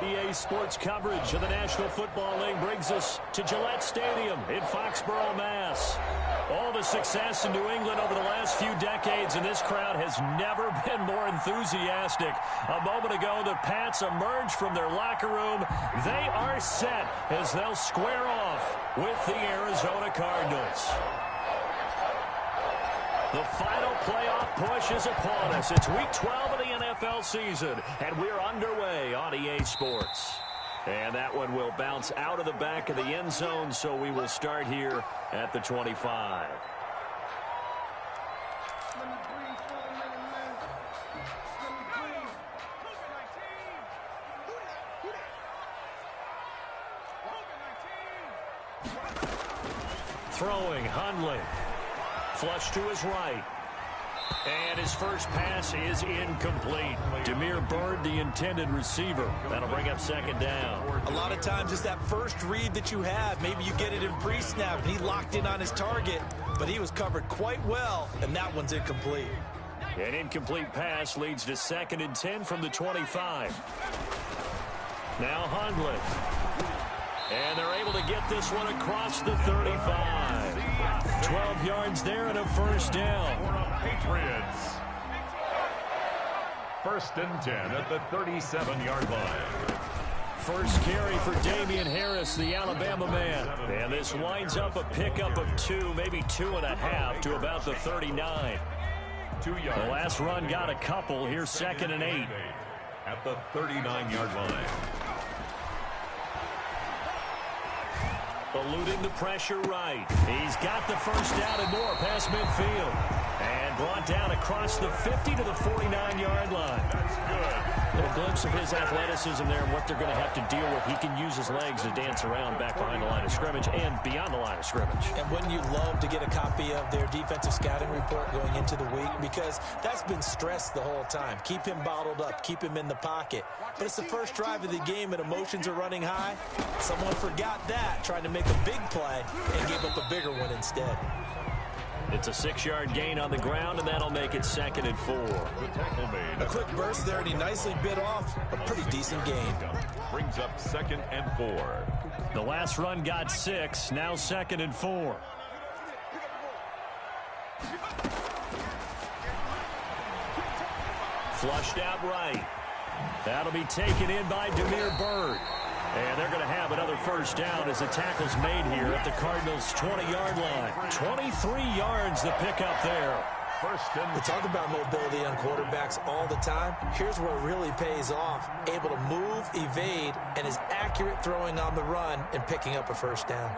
EA Sports coverage of the National Football League brings us to Gillette Stadium in Foxborough, Mass. All the success in New England over the last few decades, and this crowd has never been more enthusiastic. A moment ago, the Pats emerged from their locker room. They are set as they'll square off with the Arizona Cardinals. The final playoff push is upon us. It's Week 12 of the NFL season, and we're underway on EA Sports. And that one will bounce out of the back of the end zone, so we will start here at the 25. Throwing, Hundley. Flush to his right. And his first pass is incomplete. Damiere Byrd, the intended receiver. That'll bring up second down. A lot of times it's that first read that you have. Maybe you get it in pre-snap, and he locked in on his target, but he was covered quite well, and that one's incomplete. An incomplete pass leads to 2nd and 10 from the 25. Now Hundley. And they're able to get this one across the 35. 12 yards there and a first down. Patriots. 1st and 10 at the 37-yard line. First carry for Damian Harris, the Alabama man. And this winds up a pickup of 2, maybe 2.5 to about the 39. 2 yards. The last run got a couple. Here's 2nd and 8. At the 39-yard line. Eluding the pressure right. He's got the first down and more past midfield. And brought down across the 50 to the 49-yard line. That's good. A little glimpse of his athleticism there and what they're going to have to deal with. He can use his legs to dance around back behind the line of scrimmage and beyond the line of scrimmage. And wouldn't you love to get a copy of their defensive scouting report going into the week? Because that's been stressed the whole time. Keep him bottled up. Keep him in the pocket. But it's the first drive of the game and emotions are running high. Someone forgot that, trying to make a big play and gave up a bigger one instead. It's a 6-yard gain on the ground, and that'll make it 2nd and 4. The tackle made. A quick burst there, and he nicely bit off a pretty decent gain. Brings up 2nd and 4. The last run got 6, now 2nd and 4. Flushed out right. That'll be taken in by Damiere Byrd. And they're going to have another first down as the tackle's made here at the Cardinals' 20-yard line. 23 yards the pickup there. We talk about mobility on quarterbacks all the time. Here's where it really pays off. Able to move, evade, and is accurate throwing on the run and picking up a first down.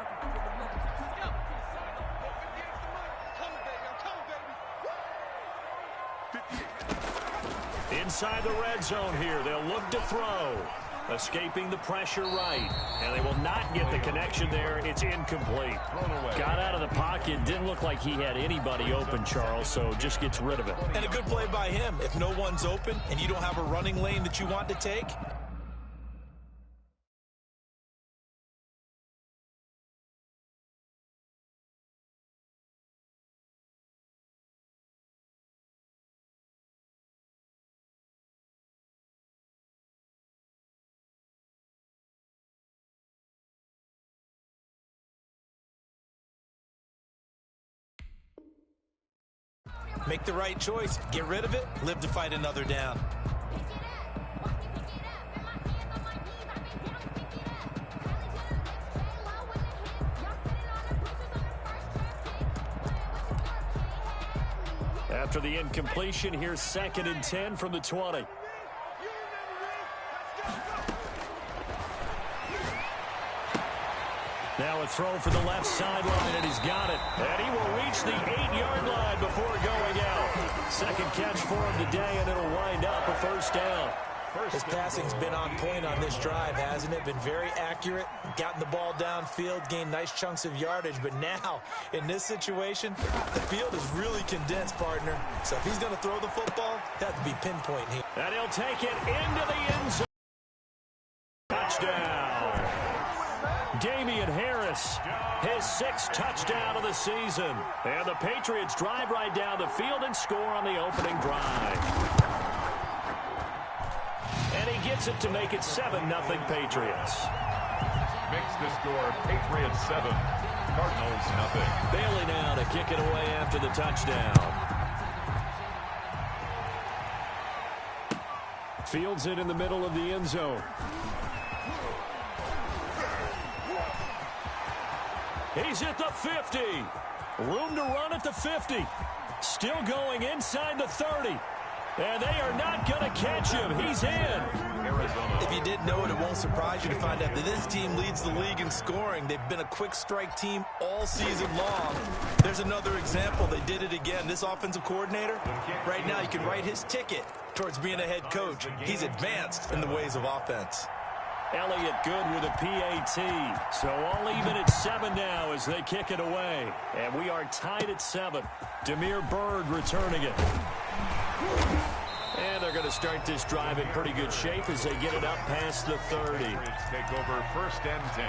Inside the red zone here, they'll look to throw. Escaping the pressure right. And they will not get the connection there. It's incomplete. Got out of the pocket. Didn't look like he had anybody open, Charles, so just gets rid of it. And a good play by him. If no one's open and you don't have a running lane that you want to take, make the right choice. Get rid of it. Live to fight another down. After the incompletion, here's 2nd and 10 from the 20. Now a throw for the left sideline, and he's got it. And he will reach the 8-yard line before going out. Second catch for him today, and it'll wind up a first down. His passing's been on point on this drive, hasn't it? Been very accurate, gotten the ball downfield, gained nice chunks of yardage. But now, in this situation, the field is really condensed, partner. So if he's going to throw the football, that would be pinpoint here. And he'll take it into the end zone. Touchdown. Damian Harris, his 6th touchdown of the season. And the Patriots drive right down the field and score on the opening drive. And he gets makes it to make it 7-0 Patriots. Makes the score Patriots 7, Cardinals nothing. Bailey now to kick it away after the touchdown. Fields it in the middle of the end zone. He's at the 50. Room to run at the 50. Still going inside the 30. And they are not going to catch him. He's in. Arizona. If you didn't know it, it won't surprise you to find out that this team leads the league in scoring. They've been a quick strike team all season long. There's another example. They did it again. This offensive coordinator, right now you can write his ticket towards being a head coach. He's advanced in the ways of offense. Elliott good with a PAT. So all even at 7 now as they kick it away. And we are tied at 7. Damiere Byrd returning it. And they're going to start this drive in pretty good shape as they get it up past the 30. Take over 1st and 10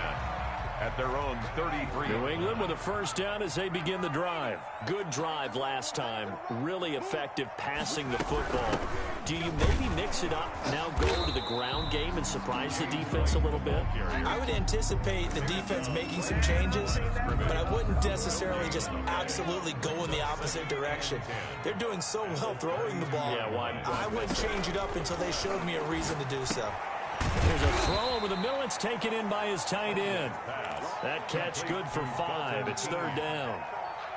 at their own 33. New England with a first down as they begin the drive. Good drive last time. Really effective passing the football. Do you maybe mix it up, now go to the ground game and surprise the defense a little bit? I would anticipate the defense making some changes, but I wouldn't necessarily just absolutely go in the opposite direction. They're doing so well throwing the ball. Yeah, why I wouldn't change it up until they showed me a reason to do so. There's a throw over the middle. It's taken in by his tight end. That catch good for 5. It's 3rd down.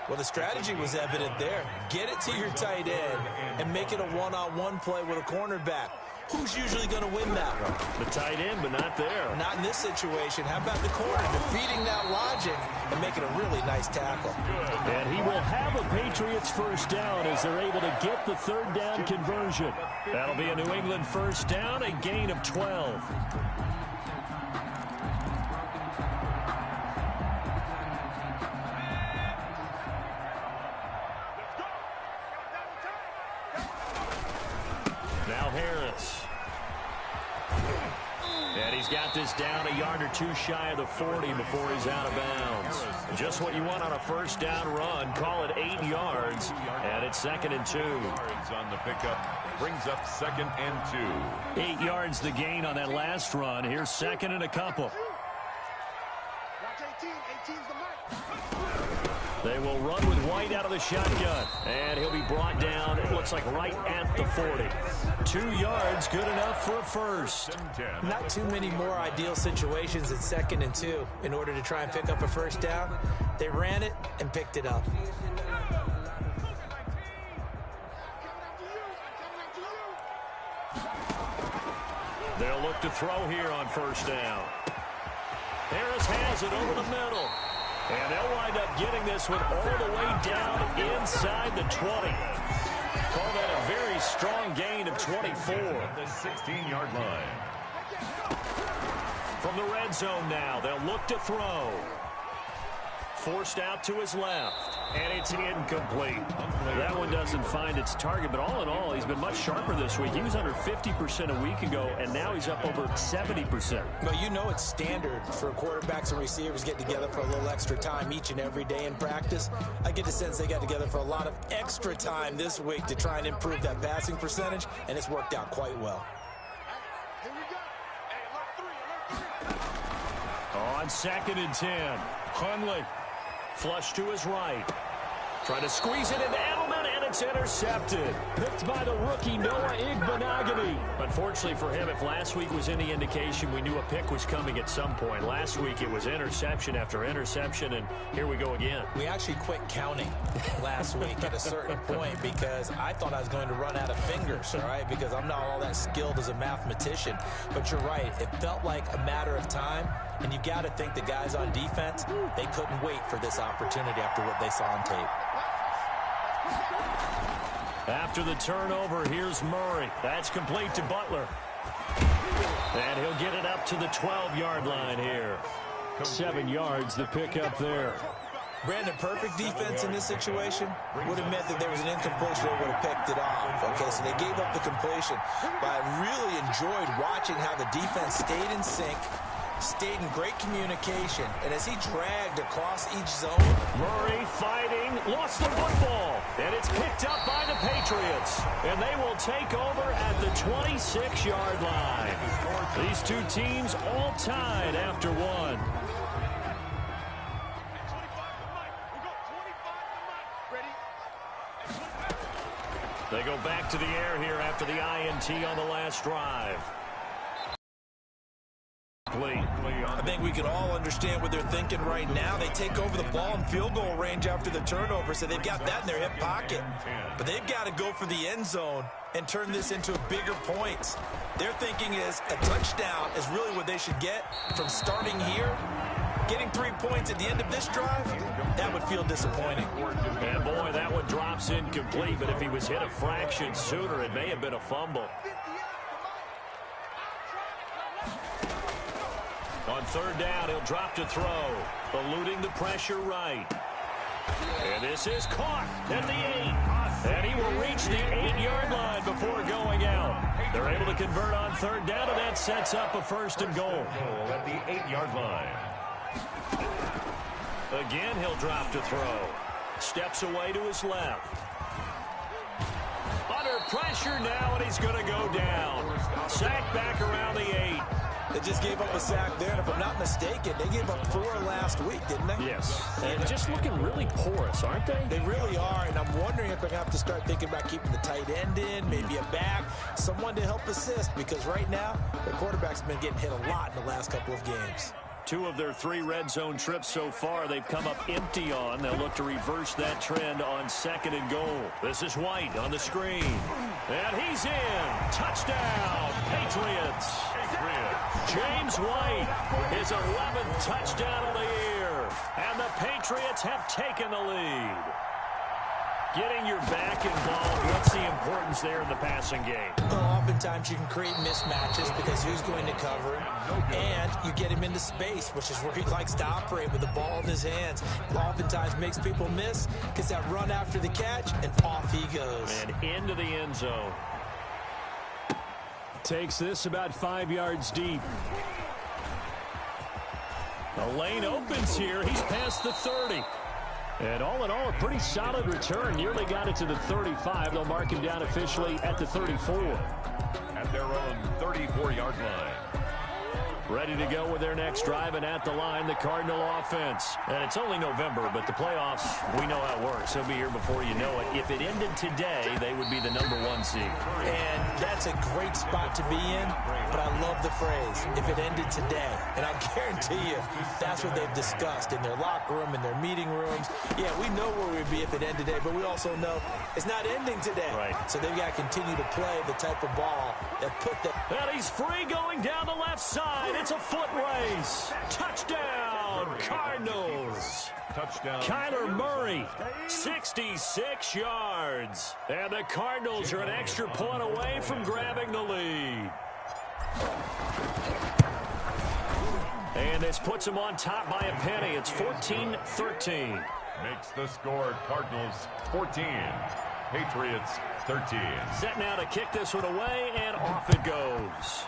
Well, the strategy was evident there. Get it to your tight end and make it a one-on-one play with a cornerback. Who's usually going to win that one? The tight end, but not there. Not in this situation. How about the corner defeating that logic and making a really nice tackle? And he will have a Patriots first down as they're able to get the 3rd down conversion. That'll be a New England first down, a gain of 12. Now Harris. And he's got this down a yard or 2 shy of the 40 before he's out of bounds. Just what you want on a first down run. Call it 8 yards. And it's 2nd and 2. Yards on the pickup brings up 2nd and 2. 8 yards the gain on that last run. Here's 2nd and a couple. They will run with White out of the shotgun. And he'll be brought down, it looks like right at the 40. 2 yards, good enough for a first. Not too many more ideal situations at 2nd and 2 in order to try and pick up a first down. They ran it and picked it up. They'll look to throw here on first down. Harris has it over the middle. And they'll wind up getting this one all the way down inside the 20. Call that a very strong gain of 24. The 16-yard line. From the red zone now, they'll look to throw. Forced out to his left, and it's incomplete. That one doesn't find its target, but all in all, he's been much sharper this week. He was under 50% a week ago, and now he's up over 70%. Well, you know it's standard for quarterbacks and receivers get together for a little extra time each and every day in practice. I get the sense they got together for a lot of extra time this week to try and improve that passing percentage, and it's worked out quite well. On 2nd and 10, Hundley. Flush to his right. Trying to squeeze it into Edelman, and it's intercepted. Picked by the rookie Noah Igbinoghene. Unfortunately for him, if last week was any indication, we knew a pick was coming at some point. Last week it was interception after interception, and here we go again. We actually quit counting last week at a certain point because I thought I was going to run out of fingers, all right, because I'm not all that skilled as a mathematician. But you're right. It felt like a matter of time. And you got to think the guys on defense, they couldn't wait for this opportunity after what they saw on tape. After the turnover, here's Murray. That's complete to Butler. And he'll get it up to the 12-yard line here. 7 yards, the pickup there. Brandon, perfect defense in this situation would have meant that there was an incompletion that would have picked it off. Okay, so they gave up the completion. But I really enjoyed watching how the defense stayed in sync, stayed in great communication, and as he dragged across each zone. Murray fighting, lost the football. And it's picked up by the Patriots. And they will take over at the 26-yard line. These two teams all tied after one. They go back to the air here after the INT on the last drive. I think we can all understand what they're thinking right now. They take over the ball in field goal range after the turnover, so they've got that in their hip pocket. But they've got to go for the end zone and turn this into bigger points. Their thinking is a touchdown is really what they should get from starting here. Getting 3 points at the end of this drive, that would feel disappointing. And boy, that one drops incomplete, but if he was hit a fraction sooner, it may have been a fumble. On third down, he'll drop to throw, eluding the pressure right. And this is caught at the 8. And he will reach the 8-yard line before going out. They're able to convert on third down, and that sets up a 1st and goal. At the 8-yard line. Again, he'll drop to throw. Steps away to his left. Under pressure now, and he's going to go down. Sacked back around the 8. They just gave up a sack there, and if I'm not mistaken, they gave up 4 last week, didn't they? Yes. And just looking really porous, aren't they? They really are, and I'm wondering if they're going to have to start thinking about keeping the tight end in, maybe a back, someone to help assist, because right now, their quarterback's been getting hit a lot in the last couple of games. 2 of their 3 red zone trips so far they've come up empty on. They'll look to reverse that trend on 2nd and goal. This is White on the screen. And he's in. Touchdown, Patriots. James White, his 11th touchdown of the year. And the Patriots have taken the lead. Getting your back involved, what's the importance there in the passing game? Well, oftentimes you can create mismatches because who's going to cover him, and you get him into space, which is where he likes to operate with the ball in his hands. Oftentimes makes people miss, gets that run after the catch, and off he goes. And into the end zone. Takes this about 5 yards deep. The lane opens here. He's past the 30. And all in all, a pretty solid return. Nearly got it to the 35. They'll mark him down officially at the 34. At their own 34-yard line. Ready to go with their next drive, and at the line, the Cardinal offense. And it's only November, but the playoffs, we know how it works. They'll be here before you know it. If it ended today, they would be the #1 seed. And that's a great spot to be in, but I love the phrase, if it ended today. And I guarantee you, that's what they've discussed in their locker room, in their meeting rooms. Yeah, we know where we'd be if it ended today, but we also know it's not ending today. Right. So they've got to continue to play the type of ball that put them. And he's free going down the left side. It's a foot race. Touchdown, Cardinals. Touchdown. Kyler Murray, 66 yards. And the Cardinals are an extra point away from grabbing the lead. And this puts them on top by a penny. It's 14-13. Makes the score Cardinals 14. Patriots 13. Set now to kick this one away, and off it goes.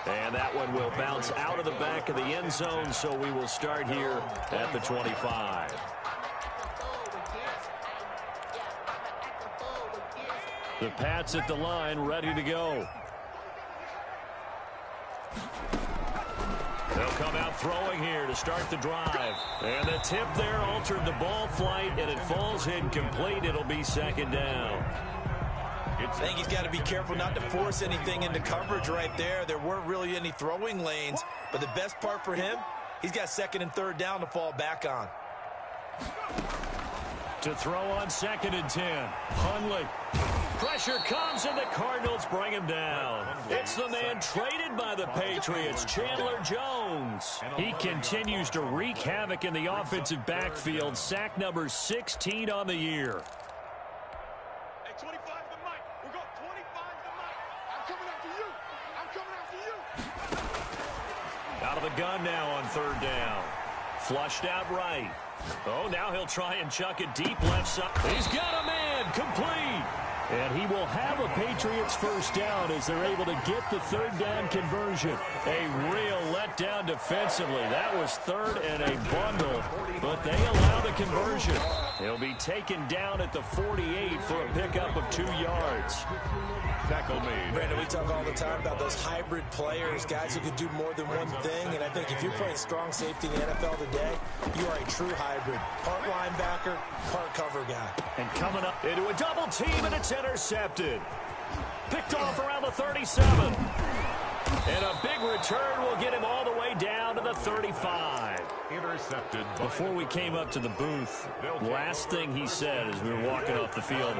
And that one will bounce out of the back of the end zone, so we will start here at the 25. The Pats at the line, ready to go. They'll come out throwing here to start the drive. And the tip there altered the ball flight, and it falls incomplete. It'll be 2nd down. I think he's got to be careful not to force anything into coverage right there. There weren't really any throwing lanes, but the best part for him, he's got 2nd and 3rd down to fall back on. To throw on 2nd and 10. Hundley. Pressure comes, and the Cardinals bring him down. It's the man traded by the Patriots, Chandler Jones. He continues to wreak havoc in the offensive backfield. Sack number 16 on the year. Hey, 25 the mic. We got 25 the mic. I'm coming after you. I'm coming after you. Out of the gun now on 3rd down. Flushed out right. Oh, now he'll try and chuck it deep left side. He's got a man. Complete. And he will have a Patriots first down as they're able to get the third down conversion. A real letdown defensively. That was third and a bundle, but they allow the conversion. He'll be taken down at the 48 for a pickup of 2 yards. Tackle made. Brandon, we talk all the time about those hybrid players, guys who can do more than one thing. And I think if you're playing strong safety in the NFL today, you are a true hybrid. Part linebacker, part cover guy. And coming up into a double team, and it's intercepted. Picked off around the 37. And a big return will get him all the way down to the 35. Intercepted. Before we came up to the booth, last thing he said as we were walking off the field,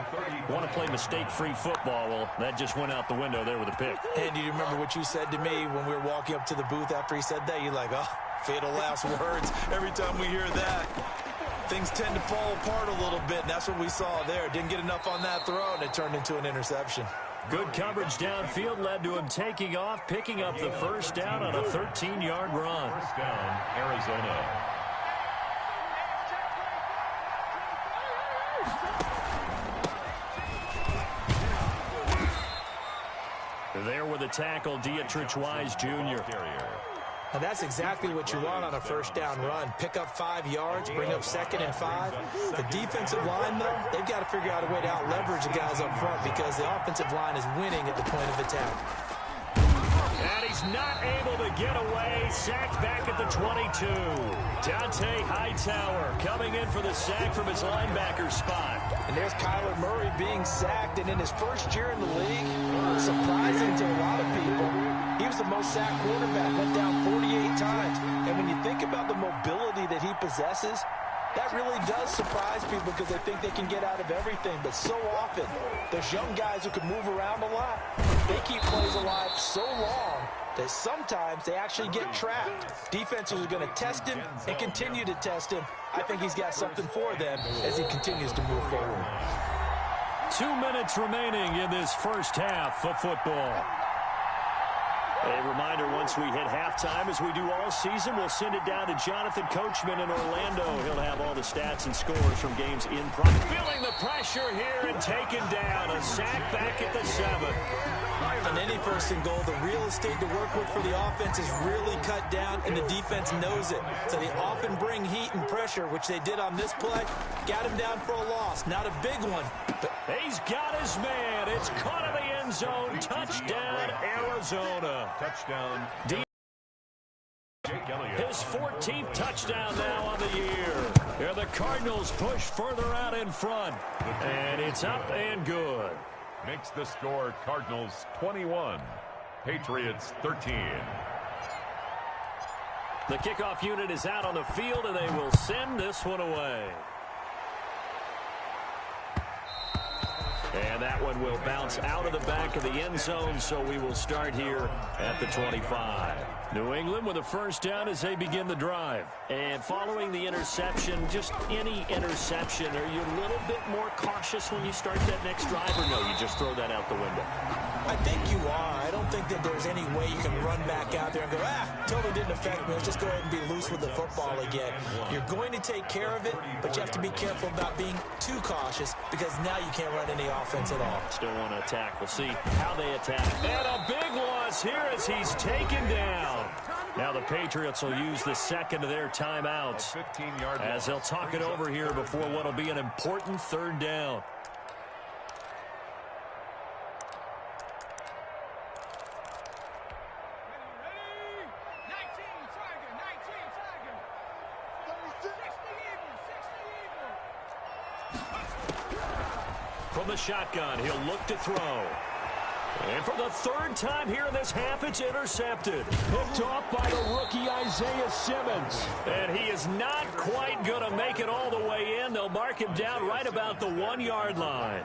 want to play mistake-free football. Well, that just went out the window there with a pick. And do you remember what you said to me when we were walking up to the booth after he said that? You're like, oh, fatal last words. Every time we hear that, things tend to fall apart a little bit, and that's what we saw there. Didn't get enough on that throw, and it turned into an interception. Good coverage downfield led to him taking off, picking up the first down on a 13-yard run. First down, Arizona. There with the tackle, Dietrich Wise Jr. And that's exactly what you want on a first down run. Pick up 5 yards, bring up 2nd and 5. The defensive line, though, they've got to figure out a way to out-leverage the guys up front because the offensive line is winning at the point of attack. And he's not able to get away. Sacked back at the 22. Dante Hightower coming in for the sack from his linebacker spot. And there's Kyler Murray being sacked, and in his first year in the league, surprising to a lot of people, he was the most sacked quarterback, went down 48 times. And when you think about the mobility that he possesses, that really does surprise people because they think they can get out of everything. But so often, those young guys who can move around a lot, they keep plays alive so long that sometimes they actually get trapped. Defenses are going to test him and continue to test him. I think he's got something for them as he continues to move forward. 2 minutes remaining in this first half of football. A reminder, once we hit halftime, as we do all season, we'll send it down to Jonathan Coachman in Orlando. He'll have all the stats and scores from games in progress. Feeling the pressure here and taken down. A sack back at the 7. On any first and goal, the real estate to work with for the offense is really cut down, and the defense knows it. So they often bring heat and pressure, which they did on this play. Got him down for a loss. Not a big one, but he's got his man. It's caught in the end zone. Touchdown, Arizona. Touchdown. His 14th touchdown now on the year. Here the Cardinals push further out in front. And it's up and good. Makes the score Cardinals 21, Patriots 13. The kickoff unit is out on the field, and they will send this one away. And that one will bounce out of the back of the end zone, so we will start here at the 25. New England with a first down as they begin the drive. And following the interception, just any interception, are you a little bit more cautious when you start that next drive, or no, you just throw that out the window? I think you are. I don't think that there's any way you can run back out there and go, totally didn't affect me. Let's just go ahead and be loose with the football again. You're going to take care of it, but you have to be careful about being too cautious because now you can't run any offense at all. Still want to attack. We'll see how they attack. And a big loss here as he's taken down. Now the Patriots will use the second of their timeouts as they'll talk it over here before what will be an important third down. From the shotgun, he'll look to throw. And for the third time here in this half, it's intercepted. Picked off by the rookie Isaiah Simmons. And he is not quite going to make it all the way in. They'll mark him down right about the 1-yard line.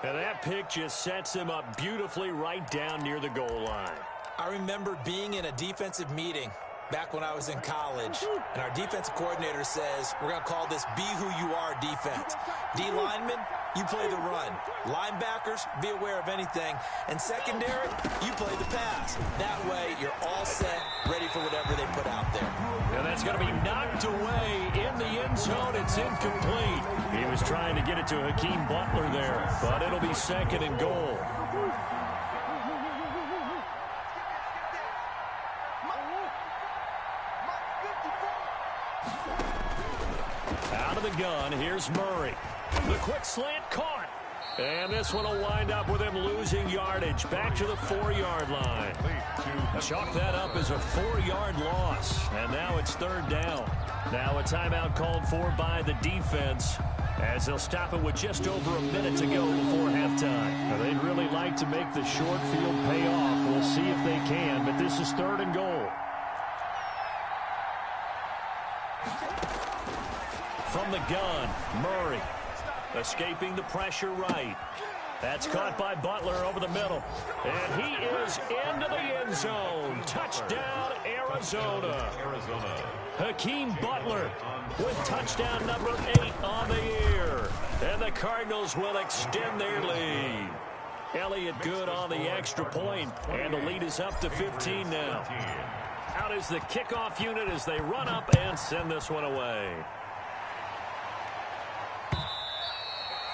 And that pick just sets him up beautifully right down near the goal line. I remember being in a defensive meeting back when I was in college, and our defensive coordinator says, we're going to call this Be Who You Are defense. D linemen, you play the run. Linebackers, be aware of anything. And secondary, you play the pass. That way, you're all set, ready for whatever they put out there. And that's going to be knocked away in the end zone. It's incomplete. He was trying to get it to Hakeem Butler there, but it'll be 2nd and goal. Out of the gun, here's Murray. The quick slant caught. And this one will wind up with him losing yardage. Back to the 4-yard line. Chalk that up as a 4-yard loss. And now it's 3rd down. Now a timeout called for by the defense, as they'll stop it with just over a minute to go before halftime. Now, they'd really like to make the short field pay off. We'll see if they can, but this is 3rd and goal. From the gun, Murray. Escaping the pressure right. That's caught by Butler over the middle. And he is into the end zone. Touchdown, Arizona. Hakeem Butler with touchdown number 8 on the year. And the Cardinals will extend their lead. Elliott good on the extra point, and the lead is up to 15 now. Out is the kickoff unit as they run up and send this one away.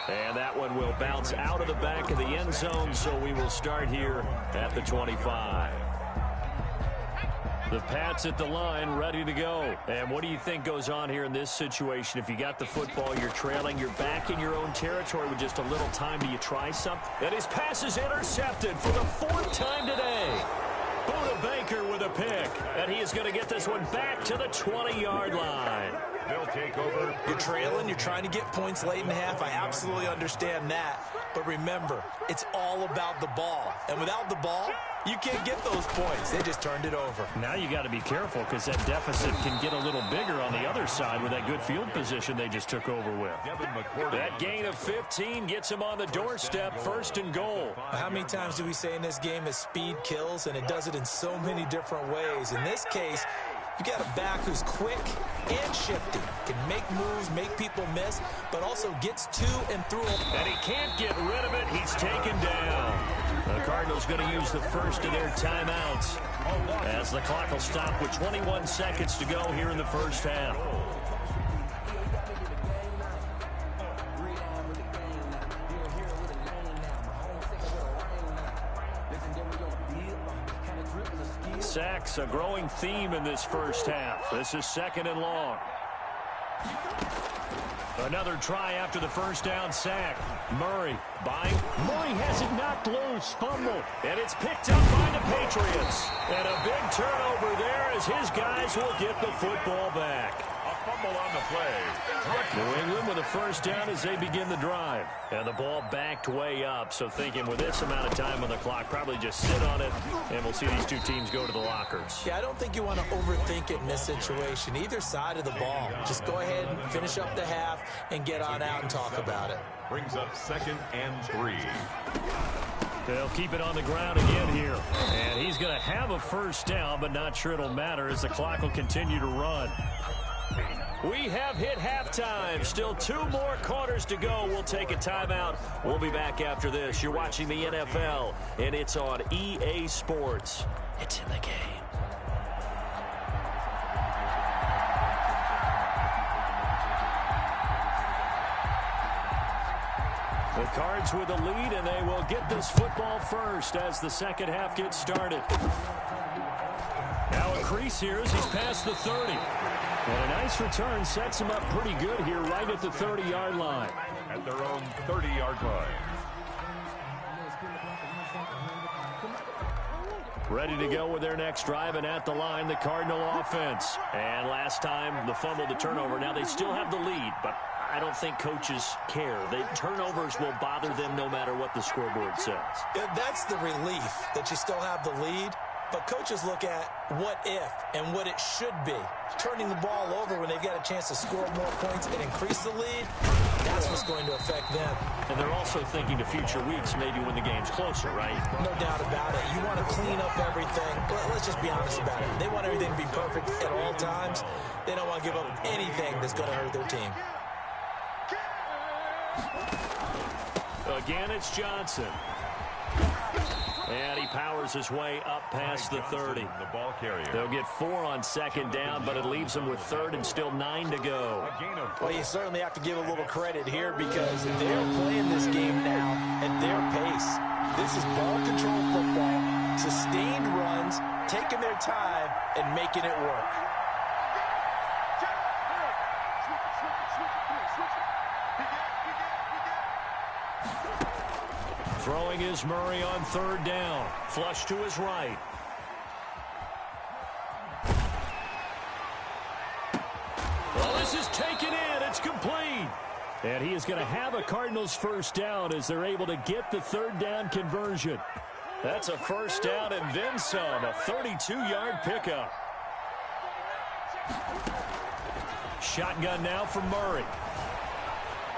And that one will bounce out of the back of the end zone, so we will start here at the 25. The Pats at the line, ready to go. And what do you think goes on here in this situation? If you got the football, you're trailing, you're back in your own territory with just a little time. Do you try something? And his pass is intercepted for the 4th time today. Buda Baker with a pick. And he is going to get this one back to the 20-yard line. They'll take over. You're trailing. You're trying to get points late in half. I absolutely understand that. But remember, it's all about the ball. And without the ball, you can't get those points. They just turned it over. Now you got to be careful because that deficit can get a little bigger on the other side with that good field position they just took over with. That gain of 15 gets him on the doorstep, 1st and goal. How many times do we say in this game that speed kills, and it does it in so many different ways? In this case, you got a back who's quick and shifty, can make moves, make people miss, but also gets to and through. And he can't get rid of it. He's taken down. The Cardinals going to use the first of their timeouts as the clock will stop with 21 seconds to go here in the first half. Sacks, a growing theme in this first half. This is 2nd and long. Another try after the first down sack. Murray buying. Murray has it knocked loose. Fumble. And it's picked up by the Patriots. And a big turnover there as his guys will get the football back. A fumble on the play. New England with a first down as they begin the drive. And the ball backed way up. So thinking with this amount of time on the clock, probably just sit on it. And we'll see these two teams go to the lockers. Yeah, I don't think you want to overthink it in this situation. Either side of the ball. Just go ahead and finish up the half and get on out and talk about it. Brings up 2nd and 3. They'll keep it on the ground again here. And he's going to have a first down, but not sure it'll matter as the clock will continue to run. We have hit halftime. Still 2 more quarters to go. We'll take a timeout. We'll be back after this. You're watching the NFL, and it's on EA Sports. It's in the game. The Cards with the lead, and they will get this football first as the second half gets started. Now a crease here as he's past the 30. And a nice return sets him up pretty good here right at the 30-yard line. At their own 30-yard line. Ready to go with their next drive, and at the line, the Cardinal offense. And last time, the fumble, the turnover. Now they still have the lead, but I don't think coaches care. The turnovers will bother them no matter what the scoreboard says. Yeah, that's the relief that you still have the lead. But coaches look at what if and what it should be. Turning the ball over when they've got a chance to score more points and increase the lead, that's what's going to affect them. And they're also thinking to future weeks, maybe when the game's closer, right? No doubt about it. You want to clean up everything. Let's just be honest about it. They want everything to be perfect at all times. They don't want to give up anything that's going to hurt their team. Again, it's Johnson. And he powers his way up past the 30. The ball carrier. They'll get 4 on second down, but it leaves them with third and still 9 to go. Well, you certainly have to give a little credit here because they're playing this game now at their pace. This is ball control football, sustained runs, taking their time, and making it work. Throwing is Murray on third down. Flush to his right. Well, this is taken in. It's complete. And he is going to have a Cardinals first down as they're able to get the third down conversion. That's a first down and then some. A 32-yard pickup. Shotgun now for Murray.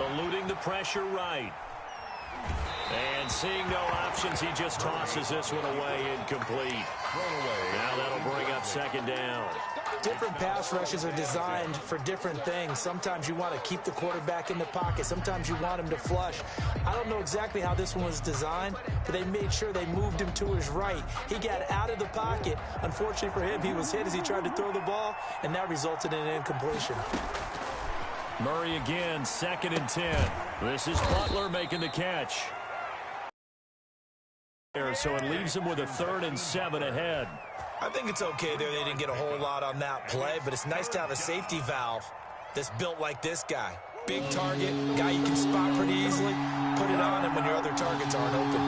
Eluding the pressure right. And seeing no options, he just tosses this one away, incomplete. Now that'll bring up second down. Different pass rushes are designed for different things. Sometimes you want to keep the quarterback in the pocket. Sometimes you want him to flush. I don't know exactly how this one was designed, but they made sure they moved him to his right. He got out of the pocket. Unfortunately for him, he was hit as he tried to throw the ball, and that resulted in an incompletion. Murray again, second and 10. This is Butler making the catch. So it leaves him with a 3rd and 7 ahead. I think it's okay there. They didn't get a whole lot on that play, but it's nice to have a safety valve that's built like this guy. Big target, guy you can spot pretty easily. Put it on him when your other targets aren't open.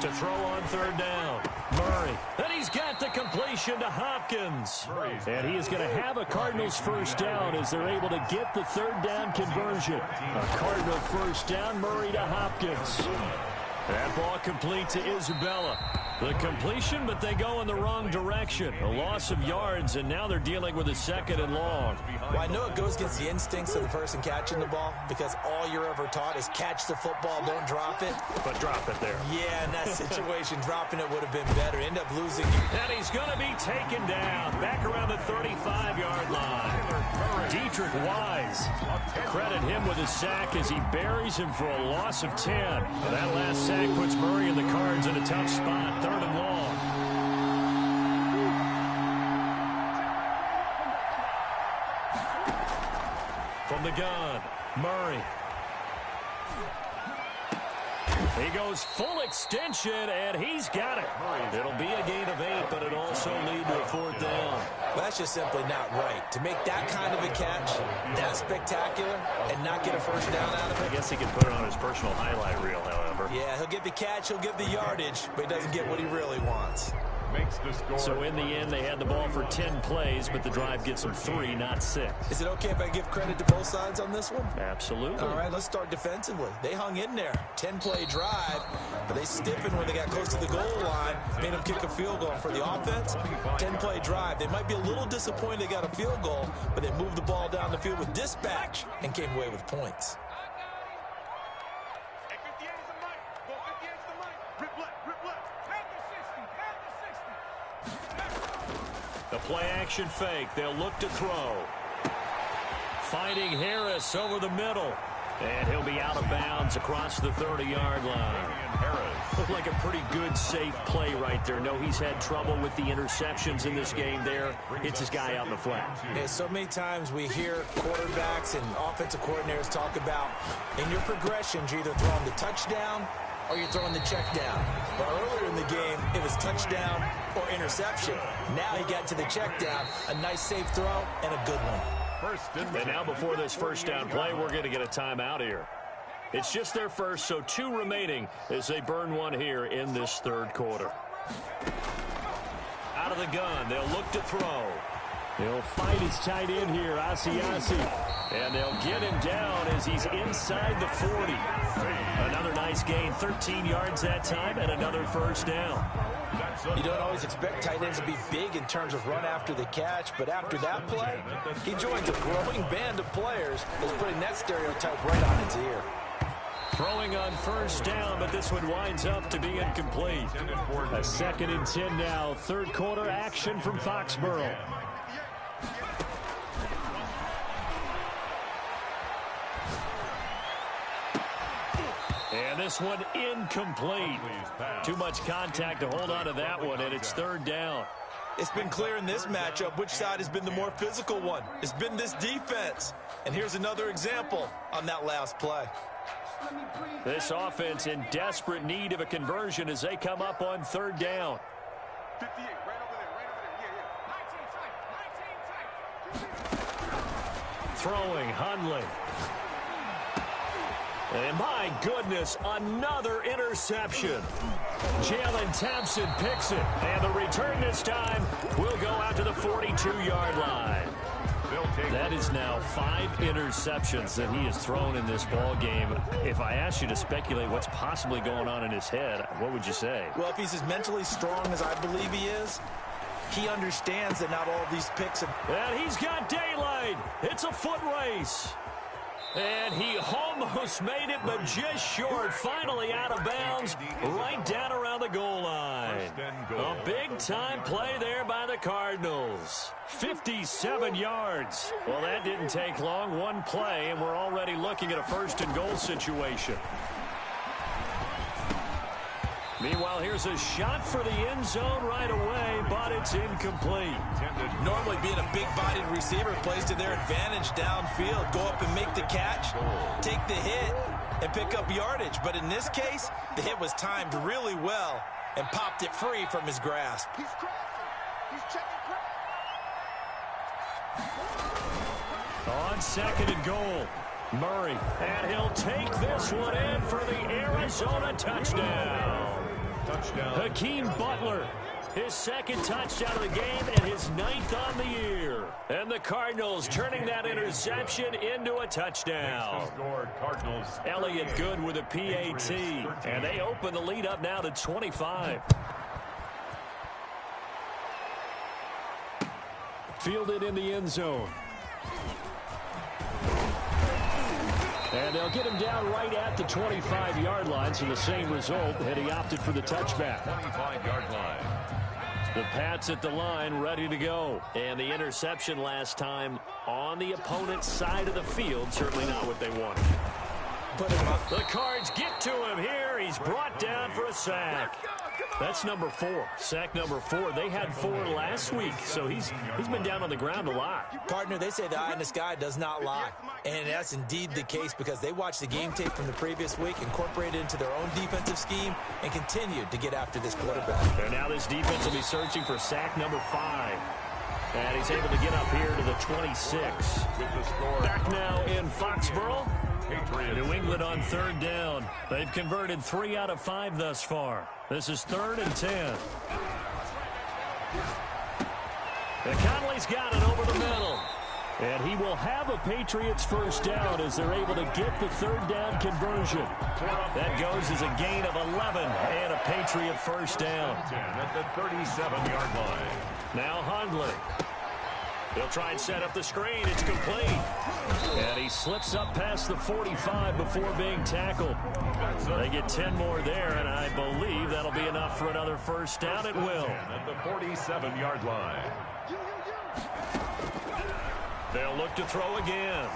To throw on third down, Murray. And he's got the completion to Hopkins. And he is going to have a Cardinals first down as they're able to get the third down conversion. A Cardinal first down, Murray to Hopkins. That ball complete to Isabella. The completion, but they go in the wrong direction. A loss of yards, and now they're dealing with a 2nd and long. Well, I know it goes against the instincts of the person catching the ball because all you're ever taught is catch the football, don't drop it. But drop it there. Yeah, in that situation, dropping it would have been better. End up losing. And he's going to be taken down back around the 35-yard line. Dietrich Wise. Credit him with a sack as he buries him for a loss of 10. That last sack puts Murray and the Cards in a tough spot. 3rd and long. From the gun, Murray. He goes full extension, and he's got it. It'll be a gain of 8, but it also lead to a 4th down. Well, that's just simply not right. To make that kind of a catch, that spectacular, and not get a first down out of it. I guess he can put it on his personal highlight reel, however. Yeah, he'll get the catch, he'll get the yardage, but he doesn't get what he really wants. Makes the score. So in the end, they had the ball for 10 plays, but the drive gets them 3, not 6. Is it okay if I give credit to both sides on this one? Absolutely. All right, let's start defensively. They hung in there. 10-play drive, but they stiffened when they got close to the goal line, made them kick a field goal. For the offense, 10-play drive. They might be a little disappointed they got a field goal, but they moved the ball down the field with dispatch and came away with points. The play-action fake. They'll look to throw. Finding Harris over the middle. And he'll be out of bounds across the 30-yard line. Looked like a pretty good, safe play right there. No, he's had trouble with the interceptions in this game there. Hits his guy out in the flat. Yeah, so many times we hear quarterbacks and offensive coordinators talk about in your progressions, you're either throwing the touchdown or you're throwing the check down. But earlier in the game, it was touchdown or interception. Now he got to the check down, a nice safe throw, and a good one. And now before this first down play, we're going to get a timeout here. It's just their first, so 2 remaining as they burn one here in this 3rd quarter. Out of the gun, they'll look to throw. He'll fight his tight end here, Asiasi. And they'll get him down as he's inside the 40. Another nice gain, 13 yards that time, and another first down. You don't always expect tight ends to be big in terms of run after the catch, but after that play, he joins a growing band of players that's putting that stereotype right on its ear. Throwing on first down, but this one winds up to be incomplete. A 2nd and 10 now, 3rd quarter action from Foxborough. And this one incomplete. Too much contact to hold on to that one, and it's third down. It's been clear in this matchup which side has been the more physical one. It's been this defense. And here's another example on that last play. This offense in desperate need of a conversion as they come up on third down. 58, right over there, yeah. Throwing, Hundley. And my goodness, another interception. Jalen Thompson picks it. And the return this time will go out to the 42-yard line. That is now 5 interceptions that he has thrown in this ball game. If I asked you to speculate what's possibly going on in his head, what would you say? Well, if he's as mentally strong as I believe he is, he understands that not all these picks have... And he's got daylight. It's a foot race. And he almost made it, but just short. Finally out of bounds, right down around the goal line. A big-time play there by the Cardinals. 57 yards. Well, that didn't take long. One play, and we're already looking at a first-and-goal situation. Meanwhile, here's a shot for the end zone right away, but it's incomplete. Normally being a big-bodied receiver plays to their advantage downfield. Go up and make the catch, take the hit, and pick up yardage. But in this case, the hit was timed really well and popped it free from his grasp. He's crossing. He's checking crack. On second and goal, Murray. And he'll take this one in for the Arizona touchdown. Hakeem Butler, his second touchdown of the game and his 9th on the year. And the Cardinals turning that interception into a touchdown. Elliott Good with a PAT. And they open the lead up now to 25. Fielded in the end zone. And they'll get him down right at the 25-yard line, so the same result, and he opted for the touchback. 25-yard line. The Pats at the line, ready to go. And the interception last time on the opponent's side of the field, certainly not what they wanted. The Cards get to him here. He's brought down for a sack. That's number 4. Sack number 4. They had 4 last week, so he's been down on the ground a lot. Partner, they say the eye in the sky does not lie. And that's indeed the case because they watched the game tape from the previous week, incorporated it into their own defensive scheme, and continued to get after this quarterback. And now this defense will be searching for sack number 5. And he's able to get up here to the 26. Back now in Foxborough. New England on third down. They've converted 3 out of 5 thus far. This is 3rd and 10. And Conley's got it over the middle. And he will have a Patriots first down as they're able to get the 3rd down conversion. That goes as a gain of 11 and a Patriot first down. At the 37-yard line. Now Hundley. He'll try and set up the screen. It's complete. And he slips up past the 45 before being tackled. They get 10 more there, and I believe that'll be enough for another first down. It will. At the 47-yard line. They'll look to throw again.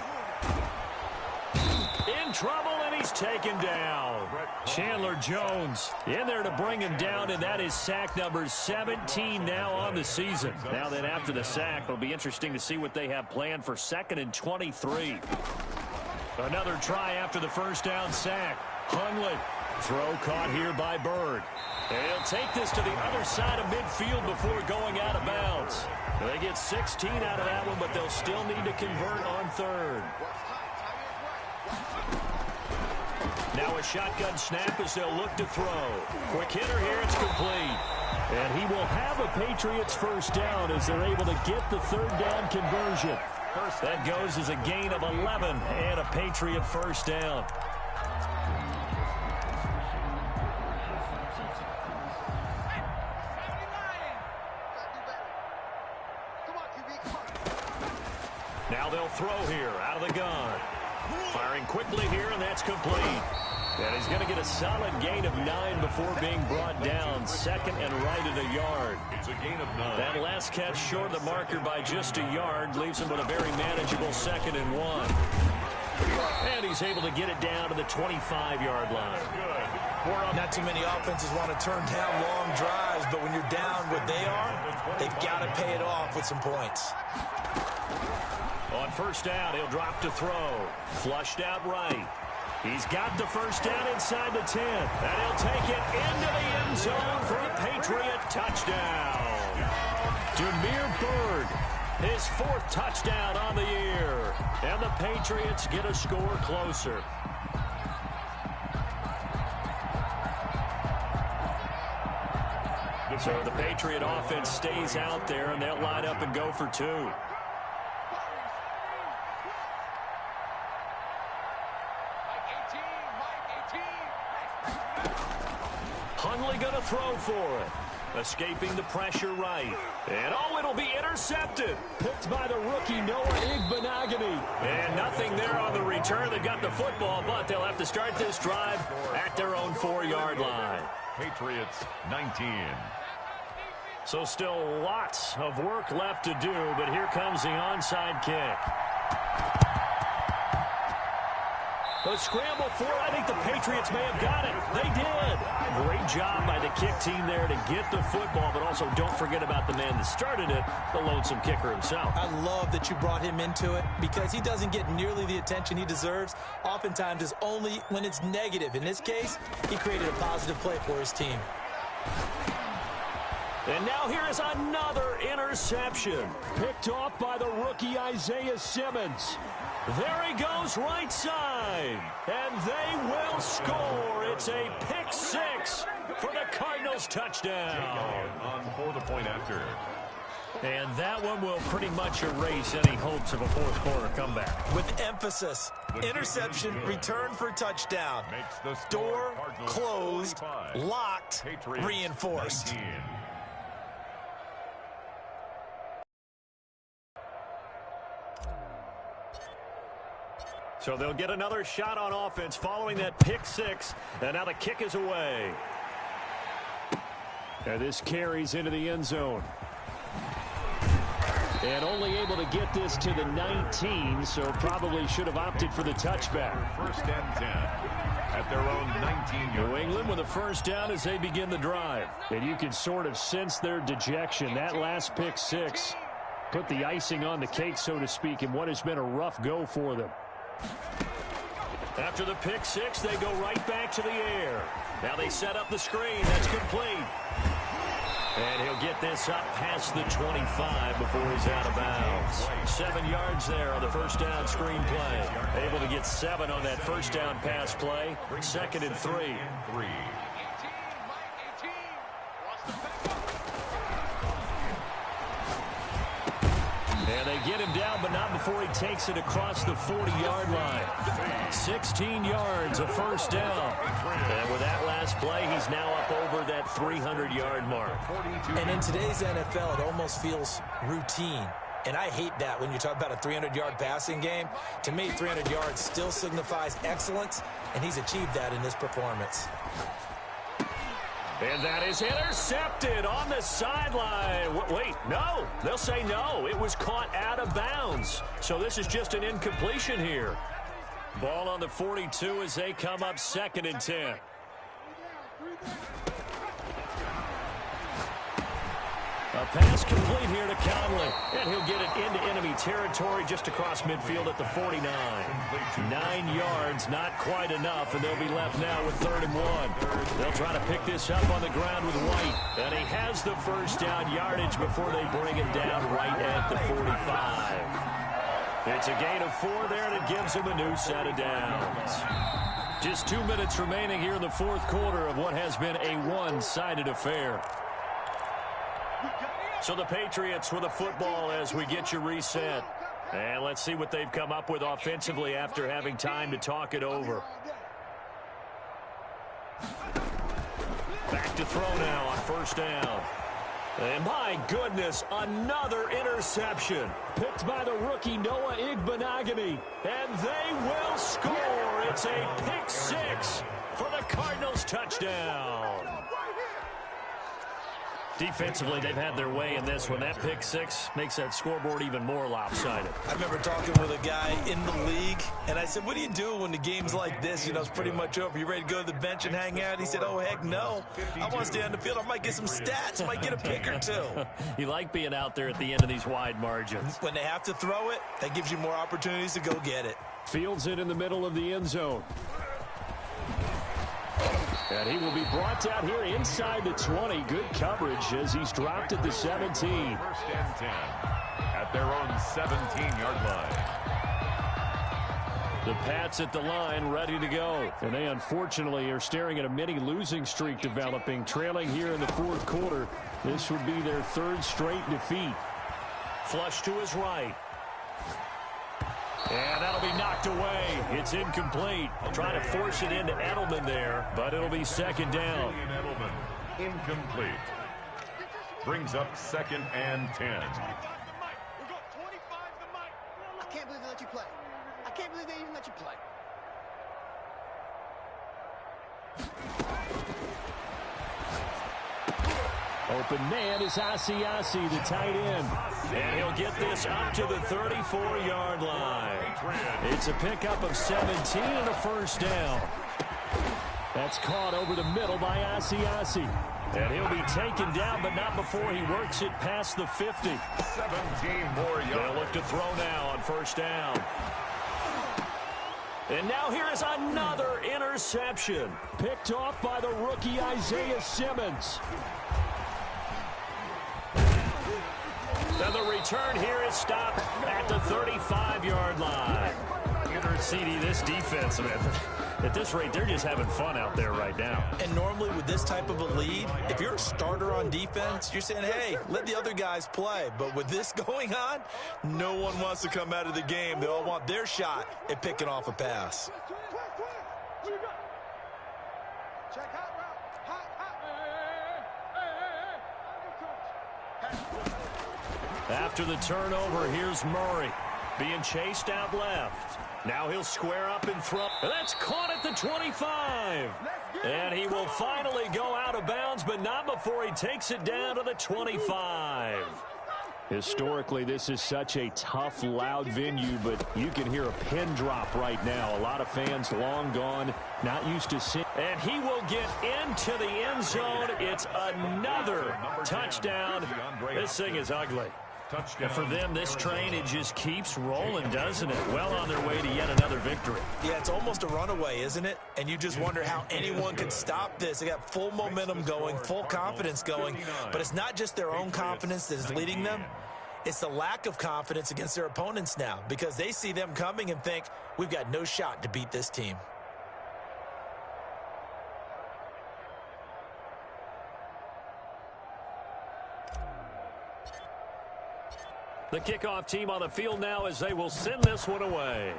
In trouble, and he's taken down. Chandler Jones in there to bring him down, and that is sack number 17 now on the season. Now then, after the sack, it'll be interesting to see what they have planned for 2nd and 23. Another try after the first down sack. Hundley. Throw caught here by Bird. And he'll take this to the other side of midfield before going out of bounds. They get 16 out of that one, but they'll still need to convert on 3rd. Now a shotgun snap as they'll look to throw. Quick hitter here, it's complete. And he will have a Patriots first down as they're able to get the 3rd down conversion. That goes as a gain of 11 and a Patriot first down. Now they'll throw here out of the gun. Firing quickly here, and that's complete. And he's going to get a solid gain of 9 before being brought down. 2nd and right at a yard. It's a gain of 9. That last catch short of the marker by just a yard leaves him with a very manageable 2nd and 1. And he's able to get it down to the 25-yard line. Not too many offenses want to turn down long drives, but when you're down what they are, they've got to pay it off with some points. On first down, he'll drop to throw. Flushed out right. He's got the first down inside the 10. And he'll take it into the end zone for a Patriot touchdown. Damiere Byrd, his 4th touchdown on the year. And the Patriots get a score closer. So the Patriot offense stays out there, and they'll line up and go for 2. Hundley going to throw for it. Escaping the pressure right. And it'll be intercepted. Picked by the rookie Noah Igbinoghene. And nothing there on the return. They got the football, but they'll have to start this drive at their own 4-yard line. Patriots 19. So still lots of work left to do, but here comes the onside kick. A scramble for it. I think the Patriots may have got it. They did. Great job by the kick team there to get the football, but also don't forget about the man that started it, the lonesome kicker himself. I love that you brought him into it because he doesn't get nearly the attention he deserves. Oftentimes it's only when it's negative. In this case, he created a positive play for his team. And now here is another interception. Picked off by the rookie Isaiah Simmons. There he goes right side. And they will score. It's a pick 6 for the Cardinals touchdown. On for the point after. And that one will pretty much erase any hopes of a fourth quarter comeback. With emphasis, interception, return for touchdown. Door closed, locked, reinforced. 19. So they'll get another shot on offense following that pick 6. And now the kick is away. And this carries into the end zone. And only able to get this to the 19, so probably should have opted for the touchback. First and 10 at their own 19-yard. New England with a first down as they begin the drive. And you can sort of sense their dejection. That last pick 6 put the icing on the cake, so to speak, in what has been a rough go for them. After the pick 6, they go right back to the air. Now they set up the screen. That's complete. And he'll get this up past the 25 before he's out of bounds. 7 yards there on the first down screen play. Able to get 7 on that first down pass play. 2nd and 3. And they get him down, but not before he takes it across the 40-yard line. 16 yards, a first down. And with that last play, he's now up over that 300-yard mark. And in today's NFL, it almost feels routine. And I hate that when you talk about a 300-yard passing game. To me, 300 yards still signifies excellence, and he's achieved that in this performance. And that is intercepted on the sideline. Wait, no. They'll say no. It was caught out of bounds. So this is just an incompletion here. Ball on the 42 as they come up 2nd and 10. A pass complete here to Conley. And he'll get it into enemy territory just across midfield at the 49. 9 yards, not quite enough, and they'll be left now with 3rd and 1. They'll try to pick this up on the ground with White. And he has the first down yardage before they bring him down right at the 45. It's a gain of 4 there, and it gives him a new set of downs. Just 2 minutes remaining here in the fourth quarter of what has been a one-sided affair. So the Patriots with a football as we get you reset. And let's see what they've come up with offensively after having time to talk it over. Back to throw now on first down. And my goodness, another interception. Picked by the rookie Noah Igbinoghene. And they will score. It's a pick 6 for the Cardinals touchdown. Defensively, they've had their way in this one. That pick six makes that scoreboard even more lopsided. I remember talking with a guy in the league, and I said, what do you do when the game's like this? You know, it's pretty much over. You ready to go to the bench and hang out? He said, oh, heck no. I want to stay on the field. I might get some stats. I might get a pick or two. You like being out there at the end of these wide margins. When they have to throw it, that gives you more opportunities to go get it. Fields it in the middle of the end zone. And he will be brought down here inside the 20. Good coverage as he's dropped at the 17. 1st and 10 at their own 17-yard line. The Pats at the line, ready to go. And they unfortunately are staring at a mini losing streak developing, trailing here in the 4th quarter. This would be their 3rd straight defeat. Flush to his right. And that'll be knocked away. It's incomplete. Trying to force it into Edelman there, but it'll be 2nd down. Edelman, incomplete. Brings up 2nd and 10. I can't believe they let you play. I can't believe they even let you play. Open man is Asiasi, the tight end. And he'll get this up to the 34-yard line. It's a pickup of 17 and a 1st down. That's caught over the middle by Asiasi. And he'll be taken down, but not before he works it past the 50. 17 more yards. They'll look to throw now on 1st down. And now here is another interception. Picked off by the rookie Isaiah Simmons. Now the return here is stopped at the 35-yard line. CD, this defense, man, at this rate, they're just having fun out there right now. And normally with this type of a lead, if you're a starter on defense, you're saying, hey, let the other guys play. But with this going on, no one wants to come out of the game. They all want their shot at picking off a pass. Check hot route. Hot. After the turnover, here's Murray being chased out left. Now he'll square up and throw. And that's caught at the 25. And he will finally go out of bounds, but not before he takes it down to the 25. Historically, this is such a tough, loud venue, but you can hear a pin drop right now. A lot of fans long gone, not used to seeing. And he will get into the end zone. It's another touchdown. This thing is ugly. And for them, this train, it just keeps rolling, doesn't it? Well on their way to yet another victory. Yeah, it's almost a runaway, isn't it? And you just wonder how anyone can stop this. They got full momentum going, full confidence going. But it's not just their own confidence that is leading them. It's the lack of confidence against their opponents now because they see them coming and think, we've got no shot to beat this team. The kickoff team on the field now as they will send this one away.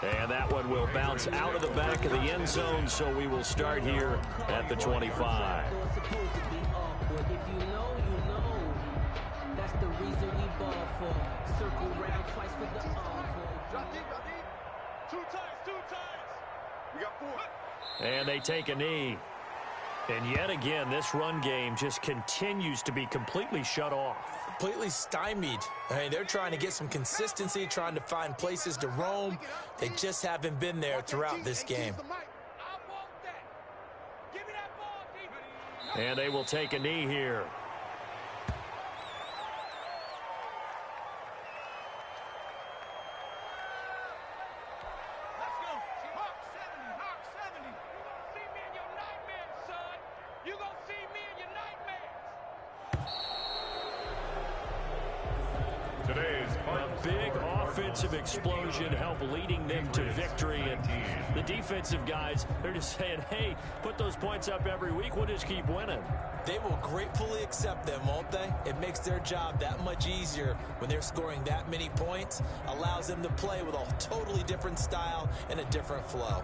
And that one will bounce out of the back of the end zone, so we will start here at the 25. That's the reason we ball for. Circle round twice for the Drop deep. Two times. We got 4. And they take a knee. And yet again, this run game just continues to be completely shut off. Completely stymied. I mean, they're trying to get some consistency, trying to find places to roam. They just haven't been there throughout this game. And they will take a knee here. Offensive explosion help leading them to victory, and the defensive guys, they're just saying, hey, put those points up every week, we'll just keep winning. They will gratefully accept them, won't they? It makes their job that much easier when they're scoring that many points, allows them to play with a totally different style and a different flow.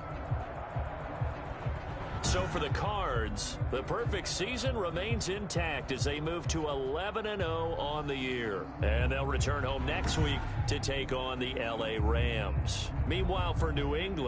So for the Cards, the perfect season remains intact as they move to 11-0 on the year. And they'll return home next week to take on the LA Rams. Meanwhile, for New England,